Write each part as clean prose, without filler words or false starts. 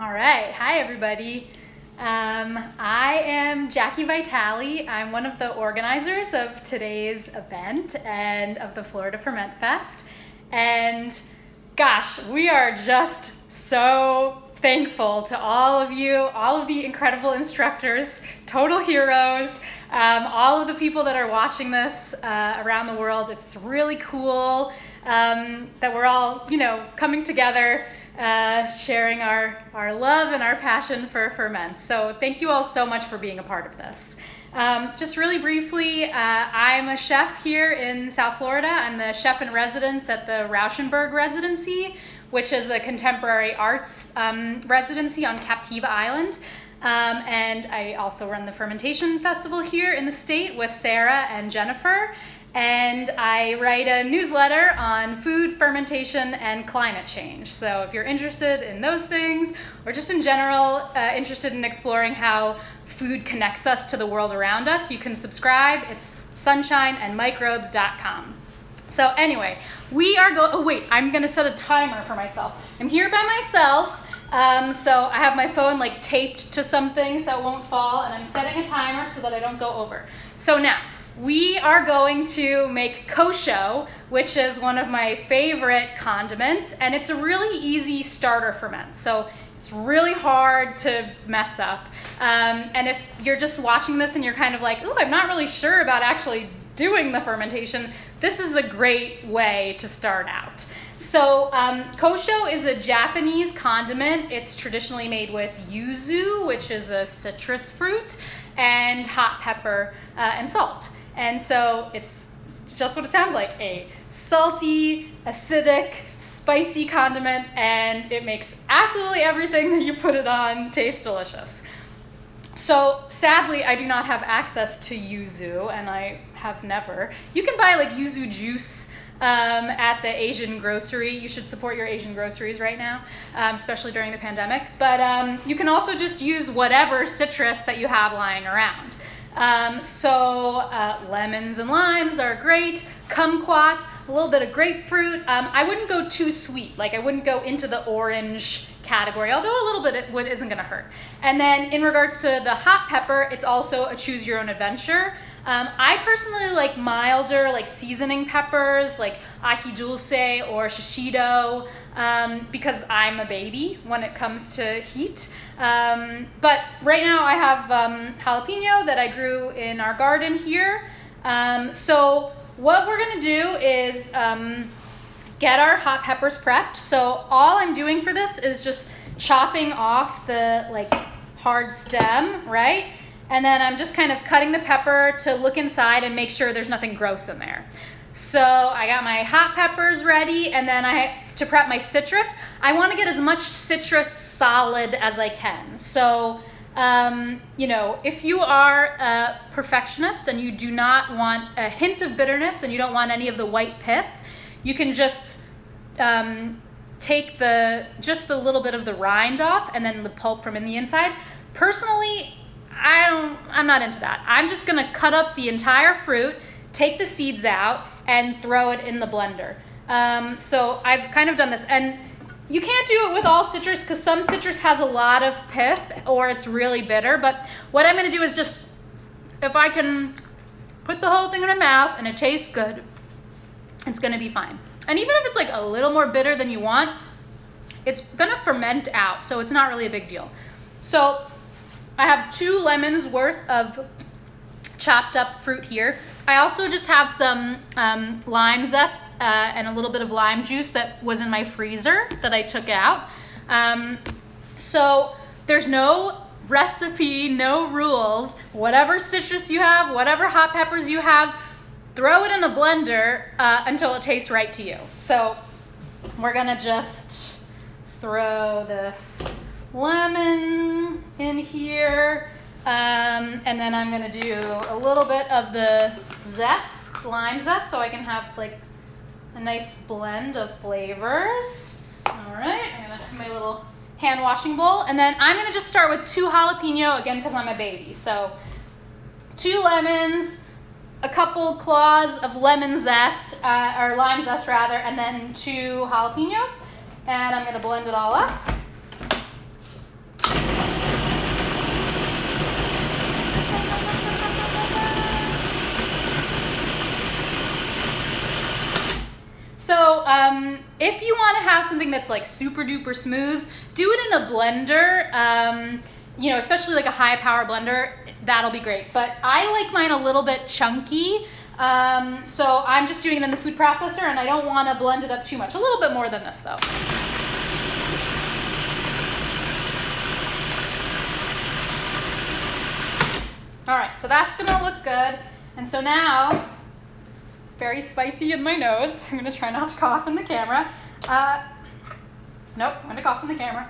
All right. Hi, everybody. I am Jackie Vitale. I'm one of the organizers of today's event and of the Florida Ferment Fest. And gosh, we are just so thankful to all of you, all of the incredible instructors, total heroes, all of the people that are watching this around the world. It's really cool that we're all, coming together, sharing our love and our passion for ferments. So thank you all so much for being a part of this. Just really briefly, I'm a chef here in South Florida. I'm the chef in residence at the Rauschenberg Residency, which is a contemporary arts residency on Captiva Island. And I also run the fermentation festival here in the state with Sarah and Jennifer. And I write a newsletter on food, fermentation, and climate change. So if you're interested in those things, or just in general interested in exploring how food connects us to the world around us, you can subscribe. It's sunshineandmicrobes.com. So anyway, we are I'm gonna set a timer for myself. I'm here by myself, so I have my phone taped to something so it won't fall, and I'm setting a timer so that I don't go over. So now, we are going to make kosho, which is one of my favorite condiments, and it's a really easy starter ferment. So it's really hard to mess up. And if you're just watching this and you're kind of like, ooh, I'm not really sure about actually doing the fermentation, this is a great way to start out. So kosho is a Japanese condiment. It's traditionally made with yuzu, which is a citrus fruit, and hot pepper and salt. And so it's just what it sounds like, a salty, acidic, spicy condiment, and it makes absolutely everything that you put it on taste delicious. So sadly, I do not have access to yuzu, and I have never. You can buy yuzu juice at the Asian grocery. You should support your Asian groceries right now, especially during the pandemic. But you can also just use whatever citrus that you have lying around. Lemons and limes are great, kumquats, a little bit of grapefruit. I wouldn't go too sweet, I wouldn't go into the orange category, although a little bit isn't gonna hurt. And then in regards to the hot pepper, it's also a choose your own adventure. I personally like milder, seasoning peppers, like ají dulce or shishido, because I'm a baby when it comes to heat. But right now I have jalapeno that I grew in our garden here. So what we're gonna do is get our hot peppers prepped. So all I'm doing for this is just chopping off the hard stem, right? And then I'm just kind of cutting the pepper to look inside and make sure there's nothing gross in there. So I got my hot peppers ready, and then to prep my citrus, I want to get as much citrus solid as I can. So, if you are a perfectionist and you do not want a hint of bitterness and you don't want any of the white pith, you can just take just the little bit of the rind off and then the pulp from in the inside. Personally, I'm not into that. I'm just gonna cut up the entire fruit, take the seeds out, and throw it in the blender. So I've kind of done this, and you can't do it with all citrus because some citrus has a lot of pith or it's really bitter, but what I'm gonna do is just, if I can put the whole thing in my mouth and it tastes good, it's gonna be fine. And even if it's a little more bitter than you want, it's gonna ferment out, so it's not really a big deal. So I have 2 lemons worth of chopped up fruit here. I also just have some lime zest and a little bit of lime juice that was in my freezer that I took out. So there's no recipe, no rules. Whatever citrus you have, whatever hot peppers you have, throw it in a blender until it tastes right to you. So we're gonna just throw this lemon in here, and then I'm gonna do a little bit of the zest, lime zest, so I can have a nice blend of flavors. All right, I'm gonna have my little hand washing bowl, and then I'm gonna just start with 2 jalapeno, again, because I'm a baby. So 2 lemons, a couple claws of lemon zest, or lime zest rather, and then 2 jalapenos, and I'm gonna blend it all up. So if you want to have something that's like super duper smooth, do it in a blender, you know, especially like a high power blender, that'll be great. But I like mine a little bit chunky, so I'm just doing it in the food processor, and I don't want to blend it up too much. A little bit more than this though. All right, so that's gonna look good. And so now, it's very spicy in my nose. I'm gonna try not to cough in the camera. Nope, I'm gonna cough in the camera.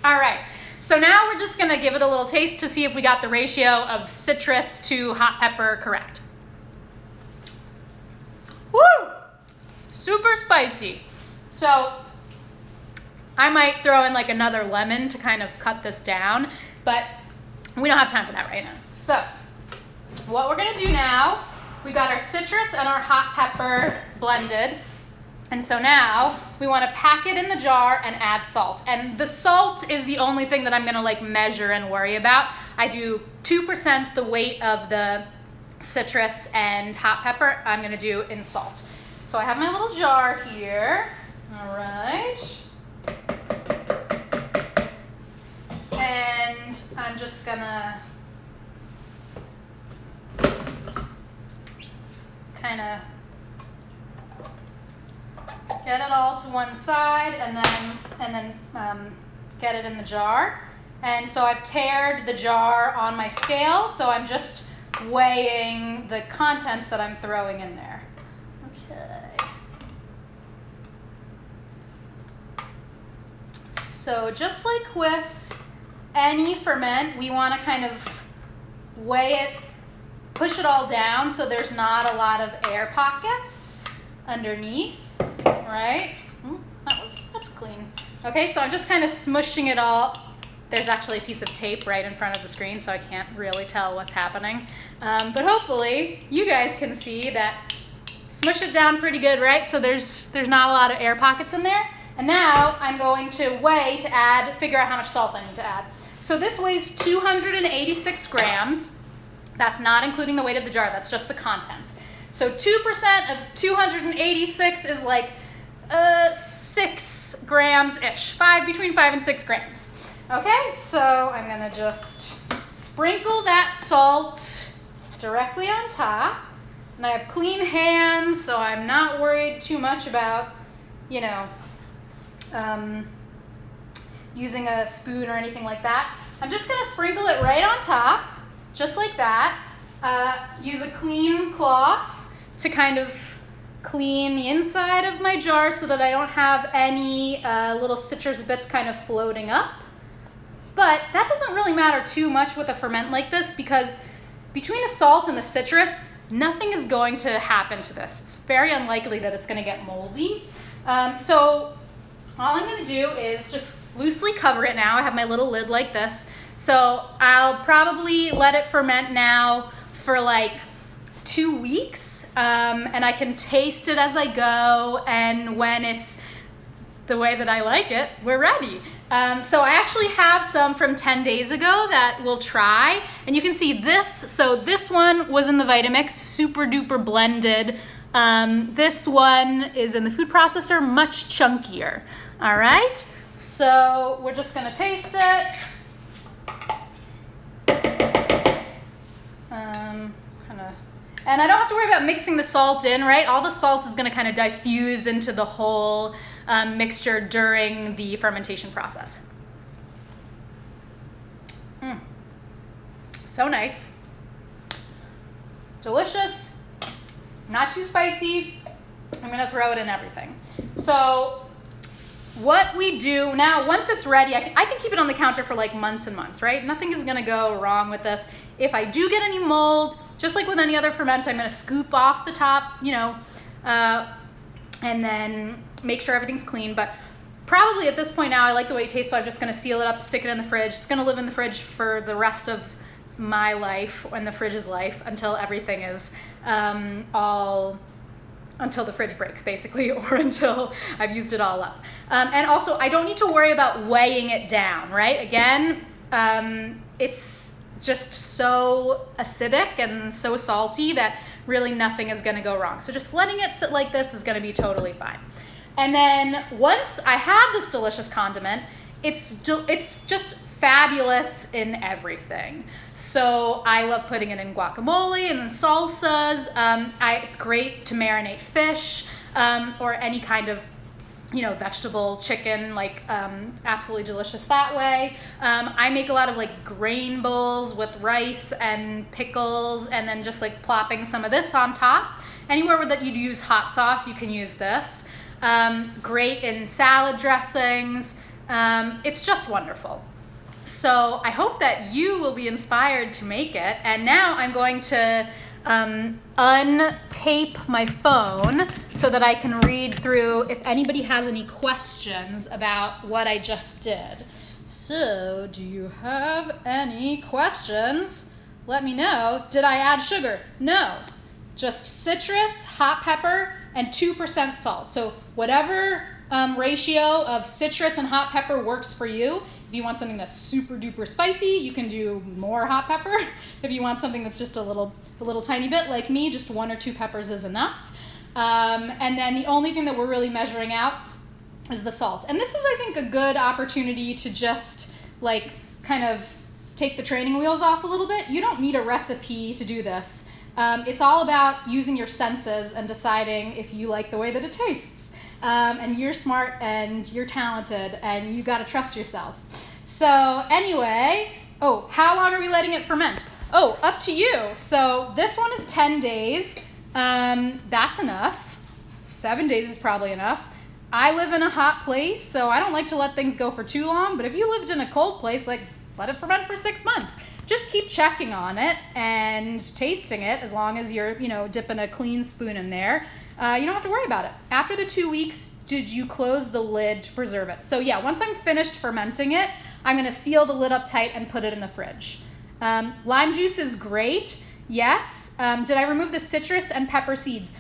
All right, so now we're just gonna give it a little taste to see if we got the ratio of citrus to hot pepper correct. Woo! Super spicy. So I might throw in like another lemon to kind of cut this down, but we don't have time for that right now. So what we're gonna do now, we got our citrus and our hot pepper blended. And so now we want to pack it in the jar and add salt. And the salt is the only thing that I'm gonna like measure and worry about. I do 2% the weight of the citrus and hot pepper I'm gonna do in salt. So I have my little jar here. All right. And I'm just gonna kind of get it all to one side and then get it in the jar. And so I've tared the jar on my scale, so I'm just weighing the contents that I'm throwing in there. Okay. So just like with any ferment, we want to kind of weigh it, push it all down so there's not a lot of air pockets underneath, right? That's clean. Okay, so I'm just kind of smushing it all. There's actually a piece of tape right in front of the screen, so I can't really tell what's happening. But hopefully you guys can see that smush it down pretty good, right? So there's not a lot of air pockets in there. And now I'm going to weigh to figure out how much salt I need to add. So this weighs 286 grams. That's not including the weight of the jar, that's just the contents. So 2% of 286 is like 6 grams-ish, between 5 and 6 grams. Okay, so I'm gonna just sprinkle that salt directly on top. And I have clean hands, so I'm not worried too much about, you know, using a spoon or anything like that. I'm just gonna sprinkle it right on top, just like that. Use a clean cloth to kind of clean the inside of my jar so that I don't have any little citrus bits kind of floating up. But that doesn't really matter too much with a ferment like this, because between the salt and the citrus, nothing is going to happen to this. It's very unlikely that it's gonna get moldy. So all I'm gonna do is just loosely cover it now. I have my little lid like this. So I'll probably let it ferment now for like 2 weeks, and I can taste it as I go, and when it's the way that I like it, we're ready. So I actually have some from 10 days ago that we'll try, and you can see this. So this one was in the Vitamix, super duper blended. This one is in the food processor, much chunkier. All right, so we're just gonna taste it. And I don't have to worry about mixing the salt in, right? All the salt is gonna kind of diffuse into the whole mixture during the fermentation process. So nice. Delicious, not too spicy. I'm gonna throw it in everything. So what we do now, once it's ready, I can keep it on the counter for like months and months, right? Nothing is gonna go wrong with this. If I do get any mold, just like with any other ferment, I'm gonna scoop off the top, you know, and then make sure everything's clean. But probably at this point now, I like the way it tastes, so I'm just gonna seal it up, stick it in the fridge. It's gonna live in the fridge for the rest of my life, and the fridge's life, until everything is until the fridge breaks, basically, or until I've used it all up. And also, I don't need to worry about weighing it down, right? Again, it's just so acidic and so salty that really nothing is gonna go wrong. So just letting it sit like this is gonna be totally fine. And then once I have this delicious condiment, it's just fabulous in everything. So I love putting it in guacamole and in salsas. It's great to marinate fish or any kind of vegetable, chicken, absolutely delicious that way. I make a lot of grain bowls with rice and pickles, and then just plopping some of this on top. Anywhere that you'd use hot sauce, you can use this. Great in salad dressings. It's just wonderful. So I hope that you will be inspired to make it. And now I'm going to untape my phone so that I can read through if anybody has any questions about what I just did. So, do you have any questions? Let me know. Did I add sugar? No. Just citrus, hot pepper, and 2% salt. So whatever ratio of citrus and hot pepper works for you. If you want something that's super duper spicy, you can do more hot pepper. If you want something that's just a little tiny bit like me, just 1 or 2 peppers is enough. And then the only thing that we're really measuring out is the salt. And this is, I think, a good opportunity to just kind of take the training wheels off a little bit. You don't need a recipe to do this. It's all about using your senses and deciding if you like the way that it tastes. And you're smart and you're talented and you gotta trust yourself. So anyway, how long are we letting it ferment? Up to you. So this one is 10 days. That's enough. 7 days is probably enough. I live in a hot place, so I don't like to let things go for too long, but if you lived in a cold place, let it ferment for 6 months. Just keep checking on it and tasting it as long as you're, dipping a clean spoon in there. You don't have to worry about it. After the 2 weeks, did you close the lid to preserve it? So yeah, once I'm finished fermenting it, I'm gonna seal the lid up tight and put it in the fridge. Lime juice is great, yes. Did I remove the citrus and pepper seeds?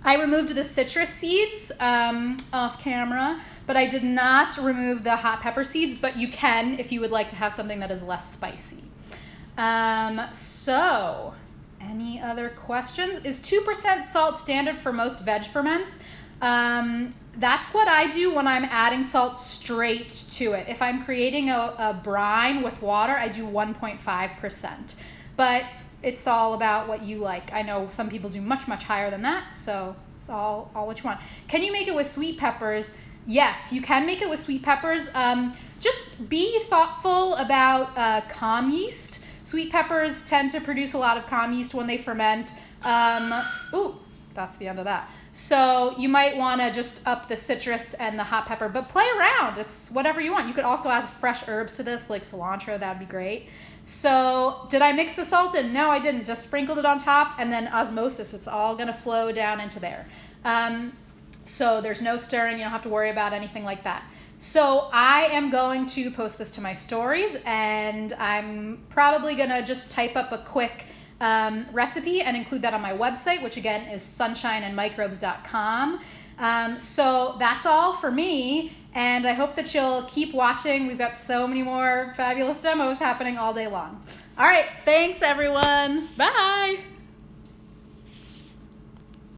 I removed the citrus seeds off camera, but I did not remove the hot pepper seeds, but you can if you would like to have something that is less spicy. So, any other questions? Is 2% salt standard for most veg ferments? That's what I do when I'm adding salt straight to it. If I'm creating a brine with water, I do 1.5%. But it's all about what you like. I know some people do much, much higher than that, so it's all what you want. Can you make it with sweet peppers? Yes, you can make it with sweet peppers. Just be thoughtful about calm yeast. Sweet peppers tend to produce a lot of calm yeast when they ferment. That's the end of that. So you might want to just up the citrus and the hot pepper, but play around. It's whatever you want. You could also add fresh herbs to this, like cilantro. That would be great. So did I mix the salt in? No, I didn't. Just sprinkled it on top, and then osmosis. It's all going to flow down into there. So there's no stirring. You don't have to worry about anything like that. So I am going to post this to my stories, and I'm probably going to just type up a quick recipe and include that on my website, which again is sunshineandmicrobes.com. So that's all for me, and I hope that you'll keep watching. We've got so many more fabulous demos happening all day long. All right, thanks everyone. Bye.